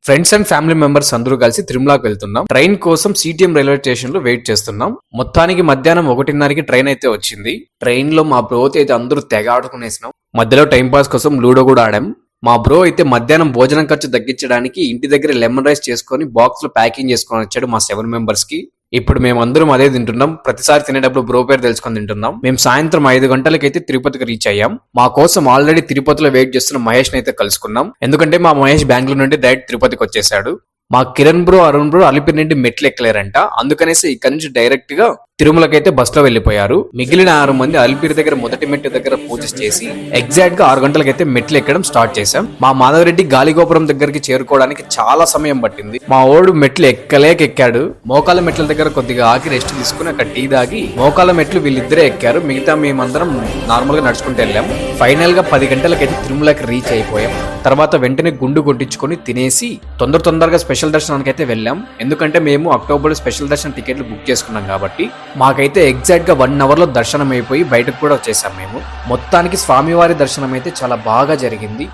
Friends and family members అందరూ కలిసి తిరుమలకి వెళ్తున్నాం. ట్రైన్ కోసం సిటిఎం రైల్వే స్టేషన్ లో వెయిట్ చేస్తున్నాం. మొత్తానికి మధ్యాహ్నం 1:30కి ట్రైన్ అయితే వచ్చింది. ట్రైన్ లో మా బ్రో అయితే అందరూ తెగ ఆడుకునేసినాం. మధ్యలో టైం పాస్ కోసం లూడో కూడా ఆడాం. మా బ్రో అయితే మధ్యాహ్నం భోజనం ఖర్చు తగ్గించడానికి ఇంటి దగ్గర లెమన్ రైస్ చేసుకుని బాక్స్ లో ప్యాకింగ్ చేసుకొని వచ్చాడు మా 7 మెంబర్స్ కి. ఇప్పుడు మేమందరం అదే తింటున్నాం. ప్రతిసారి తినేటప్పుడు బ్రో పేరు తెలుసుకొని తింటున్నాం. మేము సాయంత్రం 5 గంటలకైతే తిరుపతికి రీచ్ అయ్యాం. మా కోసం ఆల్రెడీ తిరుపతిలో వెయిట్ చేస్తున్న మహేష్ అయితే కలుసుకున్నాం. ఎందుకంటే మా మహేష్ బెంగళూరు నుండి డైరెక్ట్ తిరుపతికి వచ్చేసాడు. మా కిరణ్ బ్రో, అరుణ్ బ్రో అలిపిరి నుండి మెట్లు ఎక్కలేరంట. అందుకనేసి ఇక్కడ నుంచి డైరెక్ట్ గా తిరుమలకైతే బస్ లో వెళ్లిపోయారు. మిగిలిన 6 మంది అలిపిరి దగ్గర మొదటి మెట్టు దగ్గర పూజ చేసి ఎగ్జాక్ట్ గా 6 గంటలకైతే మెట్లు ఎక్కడం స్టార్ట్ చేశాం. మా మాధవరెడ్డి గాలిగోపురం దగ్గరికి చేరుకోవడానికి చాలా సమయం పట్టింది. మా ఓడు మెట్లు ఎక్కాడు. మోకాల మెట్ల దగ్గర కొద్దిగా ఆగి రెస్ట్ తీసుకుని అక్కడ టీ దాగి మోకాల మెట్లు వీళ్ళిద్దరే ఎక్కారు. మిగతా మేమందరం నార్మల్ గా నడుచుకుంటూ వెళ్ళాం. ఫైనల్ గా 10 గంటలకైతే తిరుమలకి రీచ్ అయిపోయాం. తర్వాత వెంటనే గుండు కొట్టించుకొని తినేసి తొందరగా స్పెషల్ దర్శనానికి అయితే వెళ్ళాం. ఎందుకంటే మేము అక్టోబర్ స్పెషల్ దర్శనం టికెట్లు బుక్ చేసుకున్నాం కాబట్టి మాకైతే ఎగ్జాక్ట్ గా 1 అవర్ లో దర్శనం అయిపోయి బయటకు కూడా వచ్చేసాం మేము. మొత్తానికి స్వామివారి దర్శనం అయితే చాలా బాగా జరిగింది.